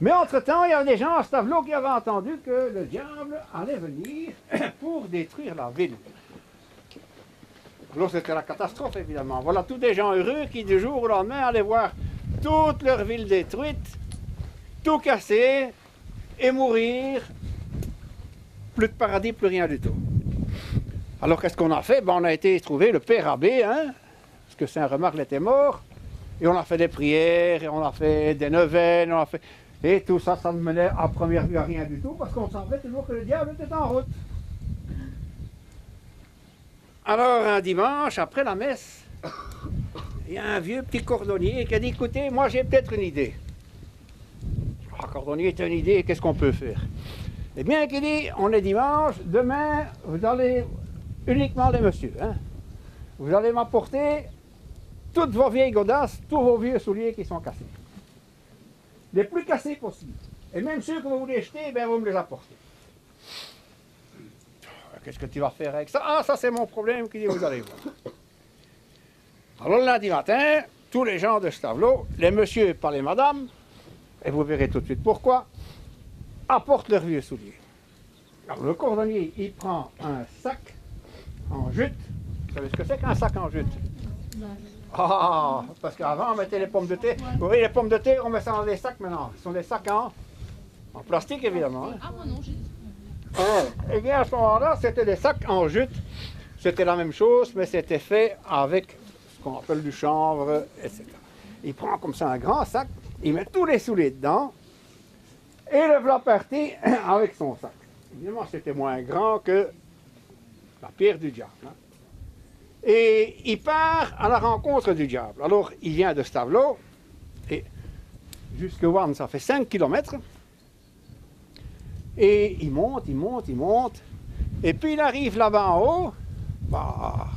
Mais entre-temps, il y avait des gens à ce tableau qui avaient entendu que le diable allait venir pour détruire la ville. Alors c'était la catastrophe, évidemment. Voilà tous des gens heureux qui, du jour au lendemain, allaient voir toute leur ville détruite, tout cassé, et mourir. Plus de paradis, plus rien du tout. Alors qu'est-ce qu'on a fait? Ben, on a été trouver le père abbé, hein, parce que Saint-Remarque était mort, et on a fait des prières, et on a fait des neuvaines, on a fait... Et tout ça, ça ne menait à première vue à rien du tout, parce qu'on savait toujours que le diable était en route. Alors, un dimanche, après la messe, il y a un vieux petit cordonnier qui a dit, écoutez, moi j'ai peut-être une idée. Ah, cordonnier, c'est une idée, qu'est-ce qu'on peut faire? Eh bien, il dit, on est dimanche, demain, vous allez, uniquement les messieurs, hein, vous allez m'apporter toutes vos vieilles godasses, tous vos vieux souliers qui sont cassés. Les plus cassés possibles. Et même ceux que vous voulez jeter, ben, vous me les apportez. Qu'est-ce que tu vas faire avec ça? Ah, ça c'est mon problème, qui dit, vous allez voir. Alors le lundi matin, tous les gens de ce tableau, les messieurs par les madames, et vous verrez tout de suite pourquoi, apportent leurs vieux souliers. Alors le cordonnier, il prend un sac en jute. Vous savez ce que c'est qu'un sac en jute? Ah, parce qu'avant on mettait les pommes de thé. Vous voyez, les pommes de thé, on met ça dans des sacs maintenant. Ce sont des sacs en plastique, évidemment. Hein. Ah, moi non, j'ai... Et bien à ce moment-là, c'était des sacs en jute. C'était la même chose, mais c'était fait avec ce qu'on appelle du chanvre, etc. Il prend comme ça un grand sac, il met tous les souliers dedans, et le voilà parti avec son sac. Évidemment, c'était moins grand que la pierre du diable. Hein. Et il part à la rencontre du diable. Alors, il vient de ce tableau, et jusque Wann, ça fait 5 km. Et il monte, il monte, il monte. Et puis il arrive là-bas en haut, bah,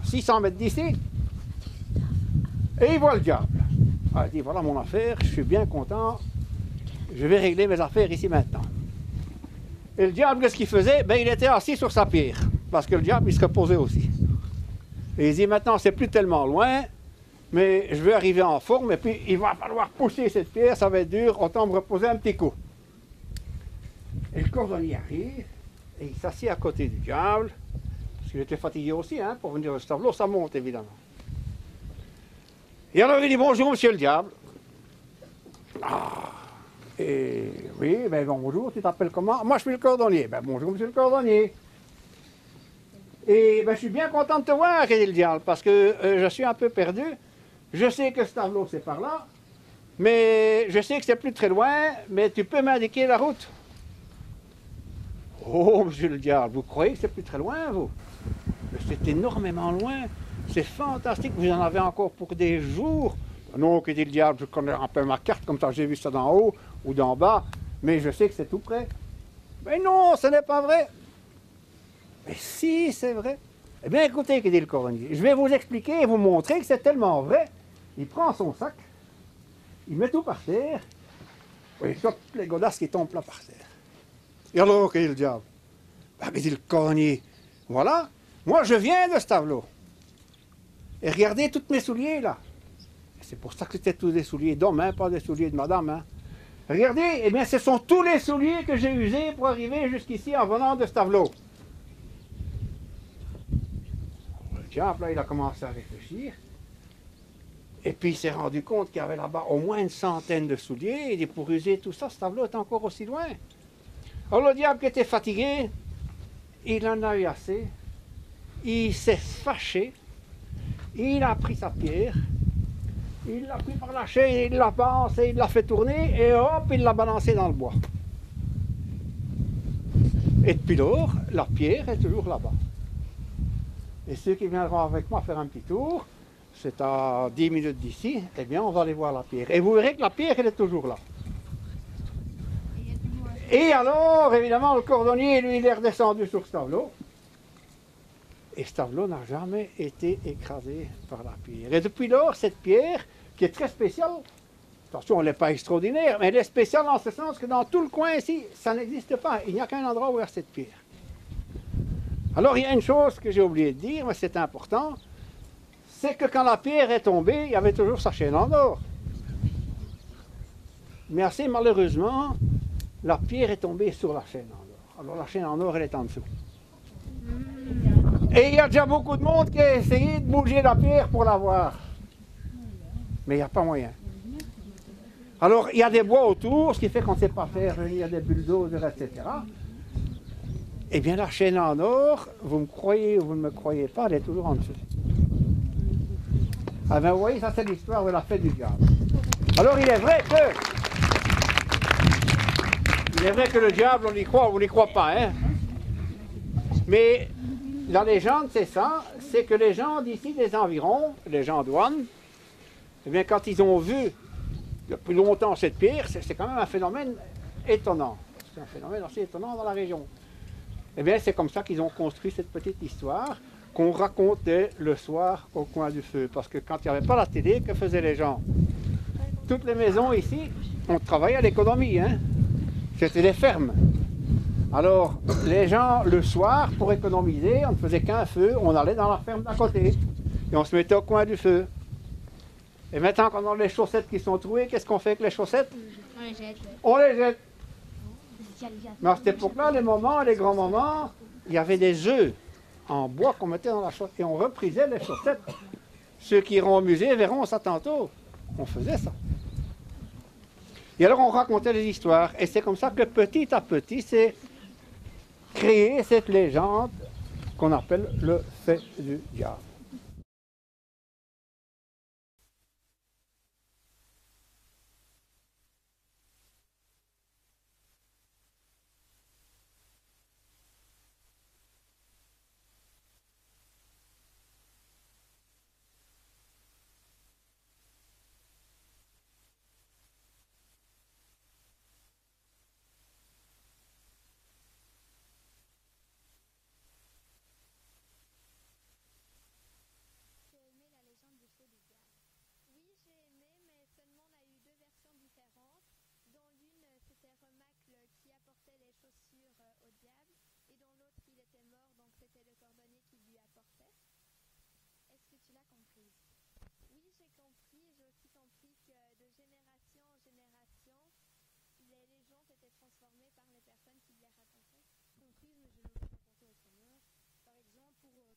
600 mètres d'ici, et il voit le diable. Alors, il dit, voilà mon affaire, je suis bien content, je vais régler mes affaires ici maintenant. Et le diable, qu'est-ce qu'il faisait? Ben, il était assis sur sa pierre, parce que le diable, il se reposait aussi. Et il dit, maintenant, c'est plus tellement loin, mais je vais arriver en forme, et puis il va falloir pousser cette pierre, ça va être dur, autant me reposer un petit coup. Et le cordonnier arrive, et il s'assied à côté du diable, parce qu'il était fatigué aussi, hein, pour venir au tableau, ça monte évidemment. Et alors il dit, bonjour monsieur le diable. Ah, et oui, ben bonjour, tu t'appelles comment? Moi je suis le cordonnier. Ben bonjour monsieur le cordonnier. Et ben je suis bien content de te voir, dit le diable, parce que je suis un peu perdu. Je sais que ce tableau c'est par là, mais je sais que c'est plus très loin, mais tu peux m'indiquer la route? Oh, monsieur le diable, vous croyez que c'est plus très loin, vous? C'est énormément loin. C'est fantastique, vous en avez encore pour des jours. Non, que dit le diable, je connais un peu ma carte, comme ça j'ai vu ça d'en haut ou d'en bas, mais je sais que c'est tout près. Mais non, ce n'est pas vrai. Mais si, c'est vrai. Eh bien, écoutez, que dit le cordonnier, je vais vous expliquer et vous montrer que c'est tellement vrai. Il prend son sac, il met tout par terre, et il sort toutes les godasses qui tombent là par terre. Et alors, que dit le diable? Ben, que dit le cordonnier? Voilà, moi je viens de ce tableau. Et regardez tous mes souliers là. C'est pour ça que c'était tous des souliers d'hommes, hein, pas des souliers de madame. Hein. Regardez, eh bien ce sont tous les souliers que j'ai usés pour arriver jusqu'ici en venant de ce tableau. Le diable, là, il a commencé à réfléchir. Et puis il s'est rendu compte qu'il y avait là-bas au moins une centaine de souliers. Et pour user tout ça, ce tableau est encore aussi loin. Alors le diable qui était fatigué, il en a eu assez. Il s'est fâché. Il a pris sa pierre, il l'a pris par la chaîne, il l'a balancé, il l'a fait tourner et hop, il l'a balancé dans le bois. Et depuis lors, la pierre est toujours là-bas. Et ceux qui viendront avec moi faire un petit tour, c'est à 10 minutes d'ici, eh bien on va aller voir la pierre. Et vous verrez que la pierre, elle est toujours là. Et alors, évidemment, le cordonnier, lui, il est redescendu sur ce tableau. Et ce tableau n'a jamais été écrasé par la pierre. Et depuis lors, cette pierre, qui est très spéciale, attention, elle n'est pas extraordinaire, mais elle est spéciale en ce sens que dans tout le coin ici, ça n'existe pas. Il n'y a qu'un endroit où il y a cette pierre. Alors, il y a une chose que j'ai oublié de dire, mais c'est important, c'est que quand la pierre est tombée, il y avait toujours sa chaîne en or. Mais assez malheureusement, la pierre est tombée sur la chaîne en or. Alors la chaîne en or, elle est en dessous. Et il y a déjà beaucoup de monde qui a essayé de bouger la pierre pour la voir. Mais il n'y a pas moyen. Alors il y a des bois autour, ce qui fait qu'on ne sait pas faire, il y a des bulldozers, etc. Eh bien la chaîne en or, vous me croyez ou vous ne me croyez pas, elle est toujours en dessous. Ah ben vous voyez, ça c'est l'histoire de la fête du diable. Alors il est vrai que le diable, on y croit ou on n'y croit pas, hein. Mais la légende, c'est ça, c'est que les gens d'ici, des environs, les gens douanes, eh bien quand ils ont vu depuis longtemps cette pierre, c'est quand même un phénomène étonnant. C'est un phénomène assez étonnant dans la région. Eh bien c'est comme ça qu'ils ont construit cette petite histoire qu'on racontait le soir au coin du feu. Parce que quand il n'y avait pas la télé, que faisaient les gens? Toutes les maisons ici, on travaillait à l'économie, hein. C'était des fermes. Alors, les gens, le soir, pour économiser, on ne faisait qu'un feu, on allait dans la ferme d'à côté. Et on se mettait au coin du feu. Et maintenant, quand on a les chaussettes qui sont trouées, qu'est-ce qu'on fait avec les chaussettes? On les jette. On les jette. Mais à cette époque-là, les grands moments, il y avait des œufs en bois qu'on mettait dans la chaussette. Et on reprisait les chaussettes. Ceux qui iront au musée verront ça tantôt. On faisait ça. Et alors on racontait des histoires. Et c'est comme ça que petit à petit, c'est créé cette légende qu'on appelle le fait du diable.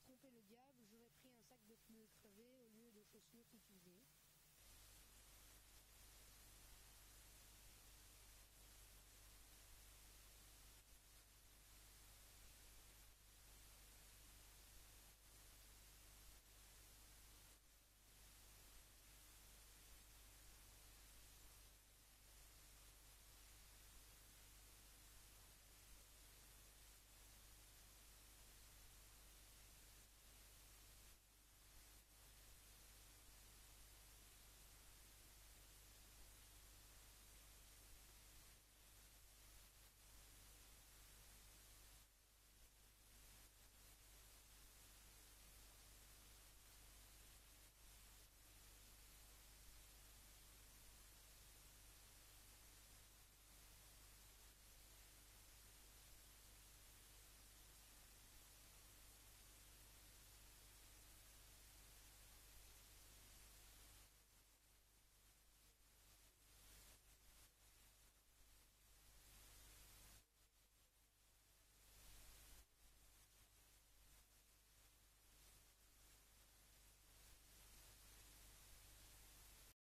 Tromper le diable, j'aurais pris un sac de pneus crevés au lieu de chaussures utilisées.